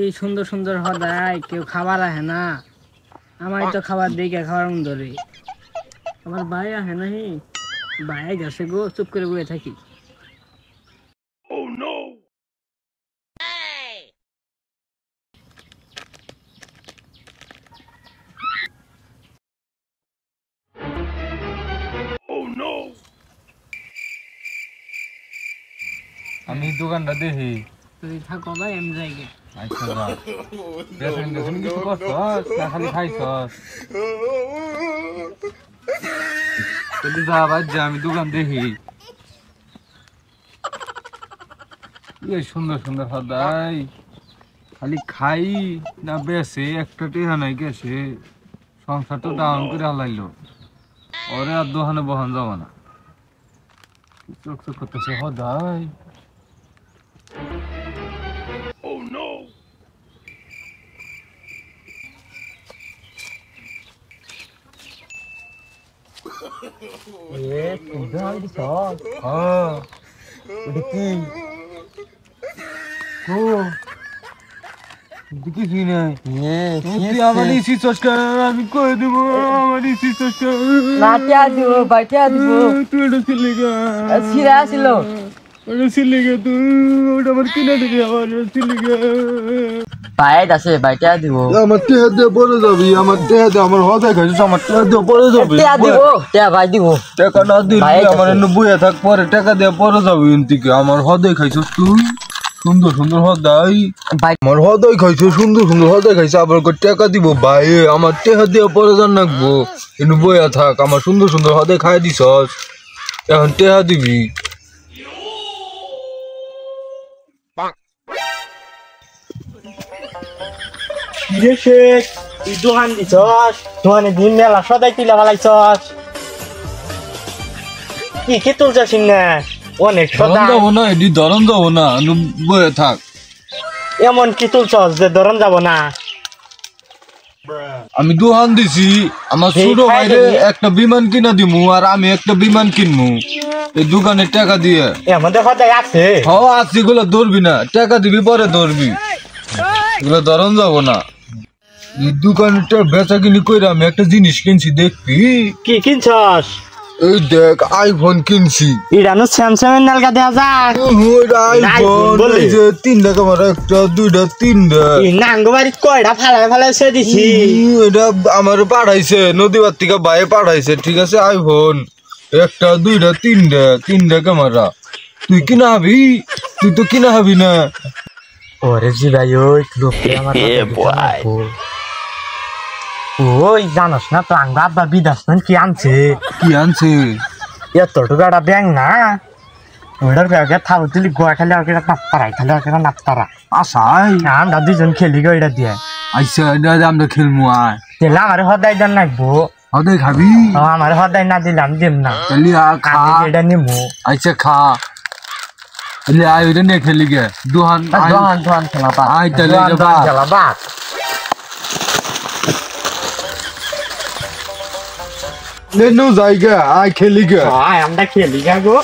এই সুন্দর সুন্দর হদায় কেউ খাবার আহে না। আমার তো খাবার দিকে খাবার মন ধরে। আমার ভাই আহে নাহি, ভাই গেছে গো, চুপ করে বয়ে থাকি। আমি দোকানটা দেখি। তুই থাকো ভাই, আমি যাই গে। আচ্ছা যা। বেতন দেন কিছু করছস না খালি খাইছস? তুই যা ভাই যা, আমি দোকান দেখি। এই সুন্দর সুন্দর হদাই খালি খাই না বেশি একটা টেহা নাই গেছে। সংসার তো ডাউন করে হালাইলো। ওরে আর দোকানে বহন যাবো না। চোখ চোখ করতেছে হদাই। আমি কই দিব আমার নাটিয়া দিব, বাইটিয়া দিব। তুই এটা ছিলি গা, ছিড়া ছিল। ওটা ছিলি গে, তুই ওটা আমার কিনে দিবি, আমার ছিলি গে। বাইট আছে, বাইটিয়া দিব। আমার টেহা দিয়ে পরে যাবি, আমার টেহা দিয়ে আমার হদাই খাইছিস, আমার টেহা দিয়ে পরে যাবি। টিয়া দিব, টিয়া ভাই দিব। টাকা না দিলে আমার এনে বইয়া থাক, পরে টাকা দিয়ে পরে যাবি। এনতিকে আমার হদাই খাইছিস তুই, সুন্দর সুন্দর হদাই। আমার হদাই খাইছো, সুন্দর সুন্দর হদাই খাইছে, আবার টাকা দিব ভাই। আমার টেহা দিয়ে পরে যান রাখবো, এনে বইয়া থাক। আমার সুন্দর সুন্দর হদাই খাই দিছস, এখন টেহা দিবি। তুই দোকান দিছস, দোকানে দিন মেলা সদাই তুলে ফেলাইছস। কি তুলছস না? অনেক ধরন সদাই। যাবো না, এটি ধরন যাবো না, বইয়া থাক। এমন কি তুলছস যে ধরন যাব না? আমি দোকান দিছি, আমার ছোট ভাইরে একটা বিমান কিনা দিমু, আর আমি একটা বিমান কিনবো এই দোকানে টাকা দিয়ে। এমন তো সদাই আছে। আছে, এগুলো ধরবি না, টাকা দিবি পরে ধরবি, এগুলো ধরন যাবো না। এই দোকানটা বেচা কিনি করে আমি একটা জিনিস কিনছি, দেখবি? কি কিনছস? এই দেখ, আইফোন কিনছি। ইরানো স্যামসাং এর নালকা দেয়া যায়। আইফোন এই যে 3টা ক্যামেরা, একটা 2টা 3টা। এই নাঙ্গ বাড়ি কয়টা ফালাইছে দিছি। এটা আমার পাঠাইছে নদীবার থেকে, ভাই পাঠাইছে, ঠিক আছে? আইফোন 1টা 2টা 3টা ক্যামেরা। তুই কিনা হবি? তুই তো কিনা হবি না। ওরে জি ভাই, ওই লোকে আমার ওই জানোস না তো, আঙ্গা আব্বা বিদাস কি আনছে? কি আনছে? এতটুকু একটা ব্যাং না, ওইটার ব্যাগে থাকো তুলি গোয়া খালি আর একটা নাপতারাই, খালি আর একটা নাপতারা। আসাই আমরা দুজন খেলি গো এটা দিয়ে। আচ্ছা, এটা আমরা খেলবো। আয় তেলে আমার সদাই দেন লাগবো। হদাই খাবি? আমার সদাই না দিলে আমি দিম না। তাহলে খা, এটা নিমু। আচ্ছা খা। তাহলে আয়, ওইটা নিয়ে খেলি গে। দোহান দোহান খেলা বাদ। আয় তাহলে খেলা বাদ। নো জায়গা, আয় খেলি গে। আয় আমরা খেলি গো।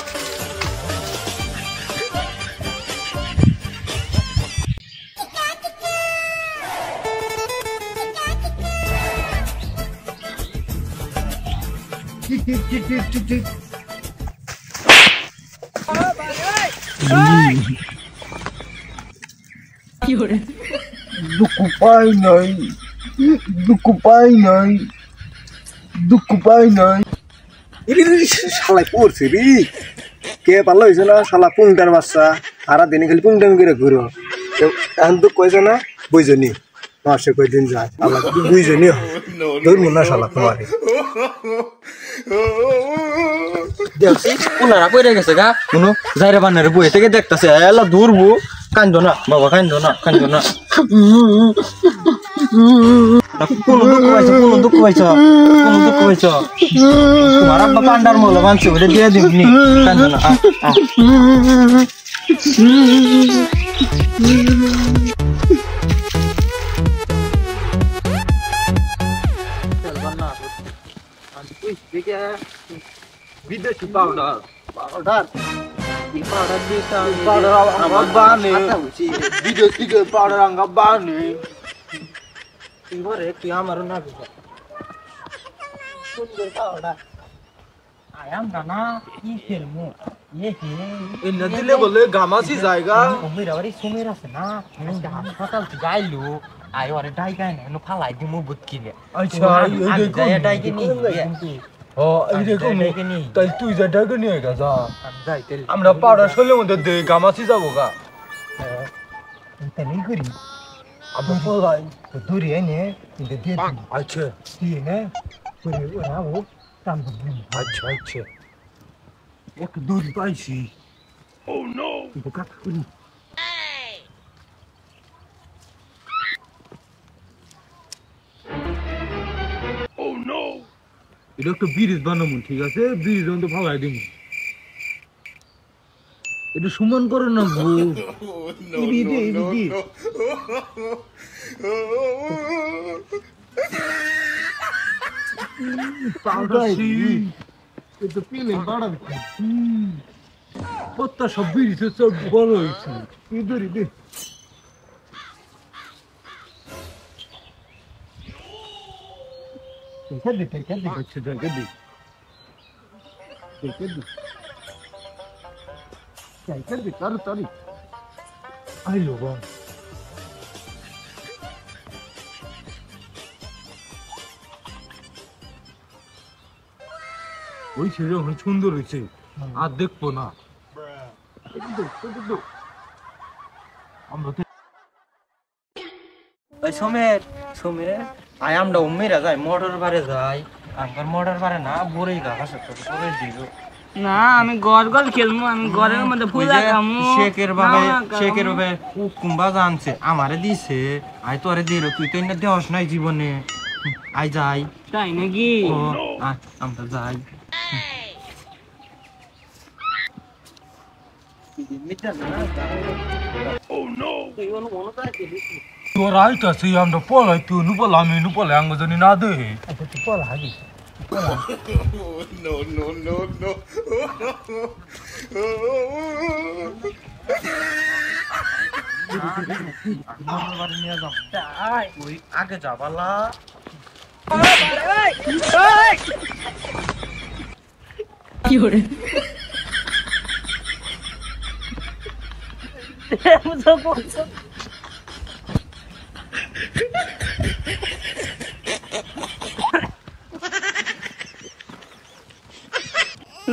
দুঃখ পাই নাই, দুঃখ পাই নাই, দুঃখ পাই নাই। শালাই পড়ছে রে, কে পারলো হয়েছে না? শালা পুংটার বাচ্চা, সারা দিনে খালি পুংটাম করে ঘুরো। এখন তো কয়েছে না বুঝনি, মাসে কয়দিন যায়, শালা বুঝনি ধরবো না শালা তোমার। দেখছি পুনারা পড়ে গেছে গা, কোনো যাইরে বান্নারে বই থেকে দেখতেছে, এলা ধরবো। কান্দো না বাবা, কান্দো না, কান্দো না। কোনো দুঃখ পাইছ, কোনো দুঃখ পাইছ, কোনো দুঃখ পাইছ? তোমার আব্বা পান্ডার মূল্য মানছে, ওটা দিয়ে দিবনি। কান্দো না। বিদেশি পাউডার। পাউডার দিতে পাউডার আমার বানে বিদেশ থেকে পাউডার আঙ্গা বানে তুই ঘরে তুই আমারও না সুন্দর পাউডার আয়াম না কি খেলমু এনে দিলে বলে গামাসি জায়গা মেরা বাড়ি সুমের আছে না হাসপাতাল যাইলো আয় ওরে ডাই গায় না ফালাই দিমু বুট কিনে আচ্ছা এই দেখো ডাইকে নি ও এই দেখো তাই তুই যা ডাকে নিয়ে গেছা আমরা পাউডার শরীরের মধ্যে দে গামাসি যাবো গা তাই করি আমরা পলাই দূরে এনে কিন্তু দিয়ে আচ্ছা দিয়ে নে করে ওরাও কাম করবি আচ্ছা আচ্ছা এক দূর পাইছি ও নো কিন্তু কাজ করি এটা একটা ব্রিজ বানাবো ঠিক আছে ব্রিজ তো ফালাই দিব এটা সমান করে না গো পত্তা সব ব্রিজে সব বড় হয়েছে ইদরি দে আচ্ছা দেখে দি তাড়াতাড়ি আইলো বা ওই ছেলে অনেক সুন্দর হয়েছে আর দেখবো না আমরা ওই সোমের আয় আমরা মেরা যাই মোটর বারে যাই আমার মোটর বারে না বড়ই গা হাসে তো করে দিল না আমি গড় গড় খেলবো আমি ঘরের মধ্যে পূজা খামু শেখের বাবে কুম্বা জানছে আমারে দিছে আই তোরে দিল তুই তো না দেওয়াস নাই জীবনে আই যাই তাই নাকি ও আমরা যাই তোর আইতাছে আমরা পলাই তুই নুপলা আমি নুপলা আঙ্গ জানি না দে পলা হাগি আগে যাবালা কি করে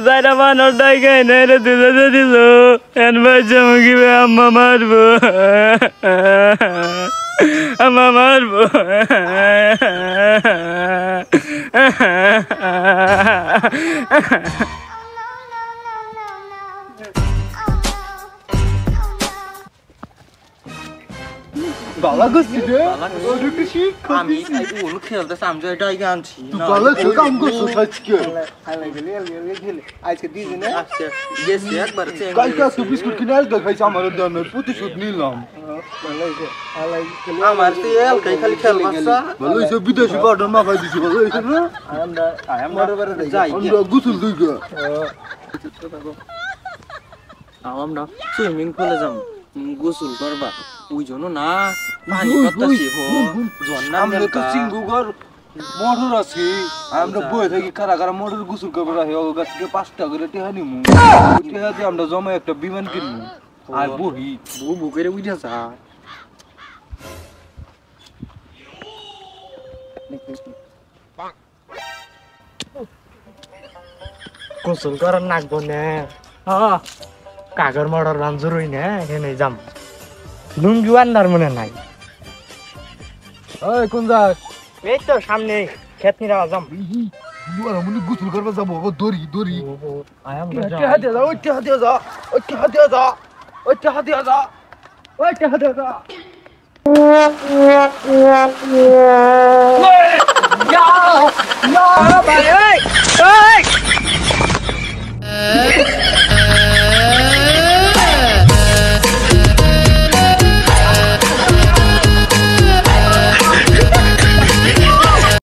যারা মানুষ ডাইকে নেড়ে দিতে দিল এন ভাই চমকিবে আম্মা মারবো আম্মা মারবো বালা গছি রে আমি উল খেলতে সামজো এটাই গানছি তুই বালা তো কাম করছ আজকে আজকে দিদি না আজকে গেছি একবার কালকে আজকে বিস্কুট কিনে আস দেখাইছে আমার দামে প্রতিশোধ নিলাম আমার তেল খালি খেলবাসা ভালো হইছে বিদেশি পাউডার মাখাই দিছি ভালো হইছে না আমরা যাই আমরা গোসল দুই গা আমরা সুইমিং পুলে যাব গোসল করবা ওই জন্য না পানি করতেছি হো জন্না আমরা তো সিঙ্গুগর মোটর আছে আমরা বই থাকি কারা কারা মোটর গোসল করবে রাখি ও গাছ থেকে 5 টাকা করে টেহা নিমু টেহা দিয়ে আমরা জমা একটা বিমান কিনবো আর বহি বুকের উঠে যা গোসল করার নাকবো না কাগর মর্ডার রাঞ্জুর হই না এনে যাম লুঙ্গি আন্দার মনে নাই এই কোন যাক এই তো সামনে ক্ষেত নিরা যাম দুয়ার মনে গোসল করবে যাব দড়ি দড়ি আয়াম টেহা দিয়ে যা ওই টেহা দিয়ে যা ওই টেহা দিয়ে যা ওই টেহা দিয়ে যা ওই টেহা দিয়ে যা Ya! Ya!